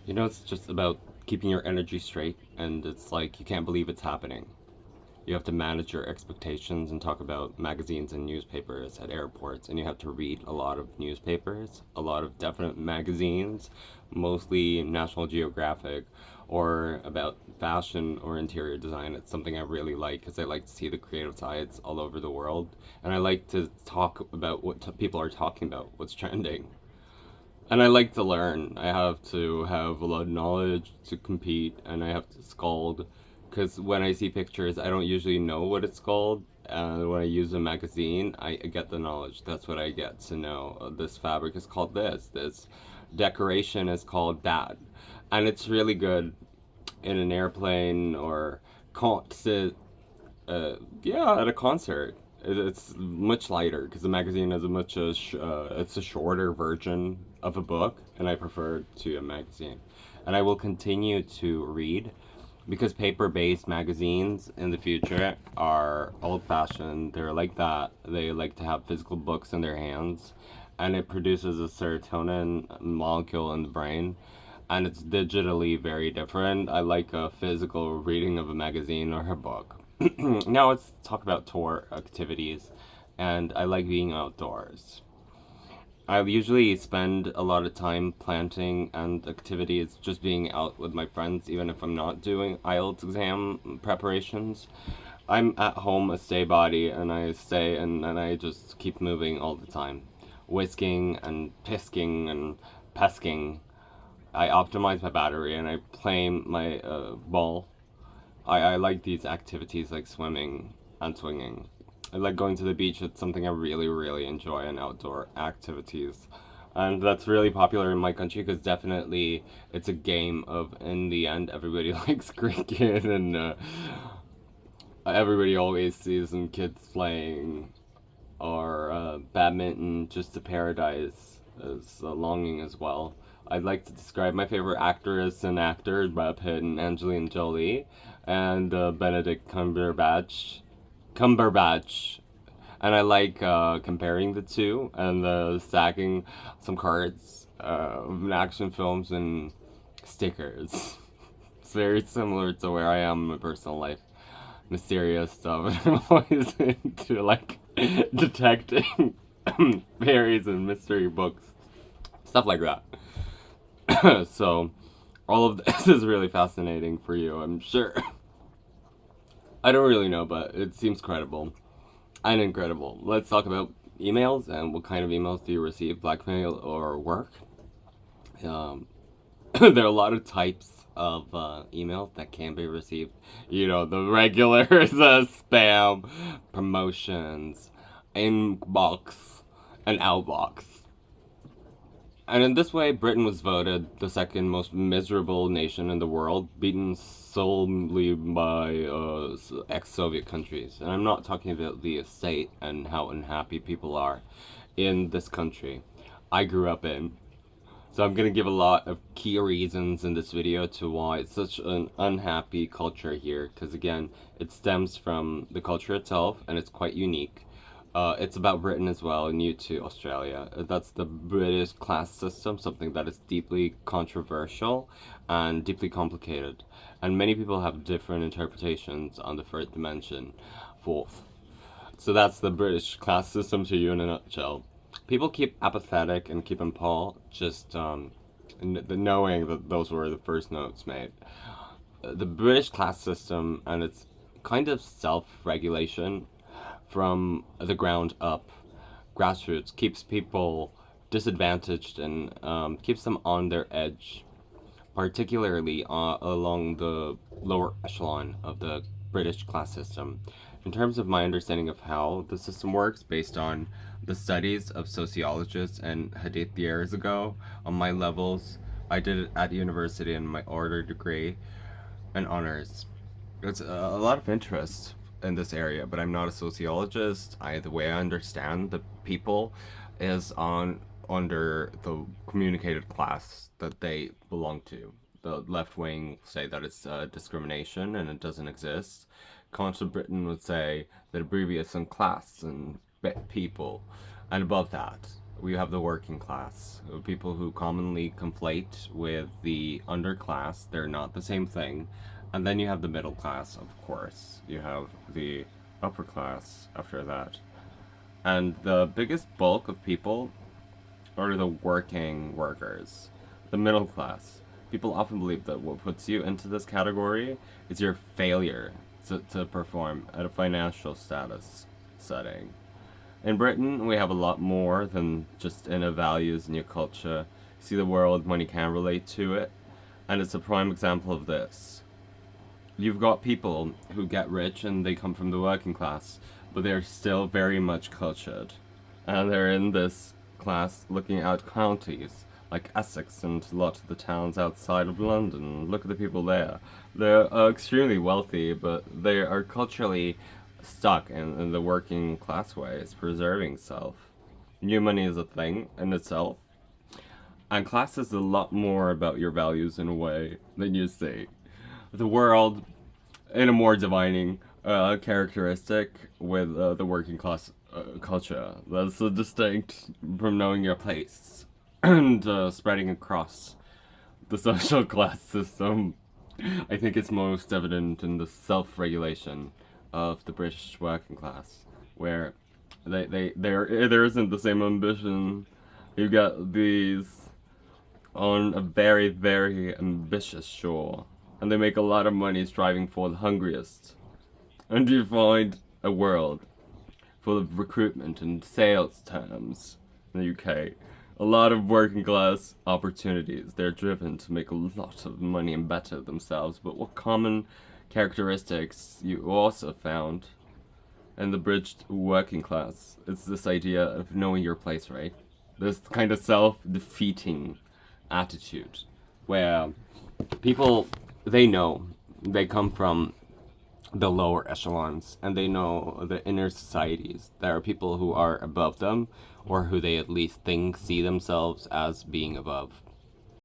It's just about keeping your energy straight, and it's like you can't believe it's happening. You have to manage your expectations and talk about magazines and newspapers at airports, and you have to read a lot of newspapers, a lot of definite magazines, mostly National Geographic, or about fashion or interior design. It's something I really like because I like to see the creative sides all over the world, and I like to talk about what people are talking about, what's trending. And I like to learn. I have to have a lot of knowledge to compete, and I have to scold. Because when I see pictures, I don't usually know what it's called. And when I use a magazine, I get the knowledge. That's what I get to know. This fabric is called this. This decoration is called that. And it's really good in an airplane or concert. Yeah, at a concert. It's much lighter because the magazine is a it's a shorter version of a book, and I prefer to a magazine. And I will continue to read because paper-based magazines in the future are old-fashioned. They're like that. They like to have physical books in their hands, and it produces a serotonin molecule in the brain, and it's digitally very different. I like a physical reading of a magazine or a book. Now let's talk about tour activities, and I like being outdoors. I usually spend a lot of time planting and activities just being out with my friends, even if I'm not doing IELTS exam preparations. I'm at home a stay body, and I stay and I just keep moving all the time. Whisking and pisking and pesking. I optimize my battery and I play my ball. I like these activities like swimming and swinging. I like going to the beach. It's something I really, really enjoy in outdoor activities. And that's really popular in my country because definitely it's a game of, in the end, everybody likes cricket and everybody always sees some kids playing or badminton, just a paradise is a longing as well. I'd like to describe my favorite actress and actor, Brad Pitt and Angelina Jolie, and Benedict Cumberbatch. Cumberbatch. And I like comparing the two and stacking some cards of action films and stickers. It's very similar to where I am in my personal life. Mysterious stuff. I'm always into like detecting fairies and mystery books, stuff like that. So, all of this is really fascinating for you, I'm sure. I don't really know, but it seems credible and incredible. Let's talk about emails and what kind of emails do you receive, blackmail or work? Um, there are a lot of types of emails that can be received. The regulars, spam, promotions, inbox, and outbox. And in this way, Britain was voted the second most miserable nation in the world, beaten solely by ex-Soviet countries. And I'm not talking about the state and how unhappy people are in this country I grew up in. So I'm going to give a lot of key reasons in this video to why it's such an unhappy culture here. Because again, it stems from the culture itself and it's quite unique. It's about Britain as well, new to Australia. That's the British class system, something that is deeply controversial and deeply complicated. And many people have different interpretations on the third dimension, fourth. So that's the British class system to you in a nutshell. People keep apathetic and keep in Paul, just knowing that those were the first notes made. The British class system and its kind of self-regulation from the ground up, grassroots, keeps people disadvantaged and keeps them on their edge, particularly along the lower echelon of the British class system. In terms of my understanding of how the system works, based on the studies of sociologists and Hadith years ago, on my levels, I did it at university in my order degree and honors. It's a lot of interest in this area, but I'm not a sociologist. The way I understand the people is on under the communicated class that they belong to. The left wing say that it's discrimination and it doesn't exist. Constant Britain would say that abbreviates in class and people, and above that. we have the working class, people who commonly conflate with the underclass. They're not the same thing. And then you have the middle class, of course. You have the upper class after that. And the biggest bulk of people are the working workers, the middle class. People often believe that what puts you into this category is your failure to perform at a financial status setting. In Britain, we have a lot more than just inner values in your culture. You see the world when you can relate to it, and it's a prime example of this. You've got people who get rich and they come from the working class, but they're still very much cultured. And they're in this class looking at counties like Essex and a lot of the towns outside of London. Look at the people there. They're extremely wealthy, but they are culturally stuck in the working class ways, preserving self. New money is a thing in itself, and class is a lot more about your values in a way than you see. The world, in a more defining characteristic with the working class culture, that's distinct from knowing your place and spreading across the social class system. I think it's most evident in the self-regulation of the British working class, where there isn't the same ambition. You got these on a very, very ambitious shore, and they make a lot of money striving for the hungriest. And you find a world full of recruitment and sales terms in the UK. A lot of working class opportunities. They're driven to make a lot of money and better themselves. But what common characteristics you also found in the bridged working class? It's this idea of knowing your place, right? This kind of self-defeating attitude where people, they know they come from the lower echelons and they know the inner societies. There are people who are above them or who they at least think see themselves as being above.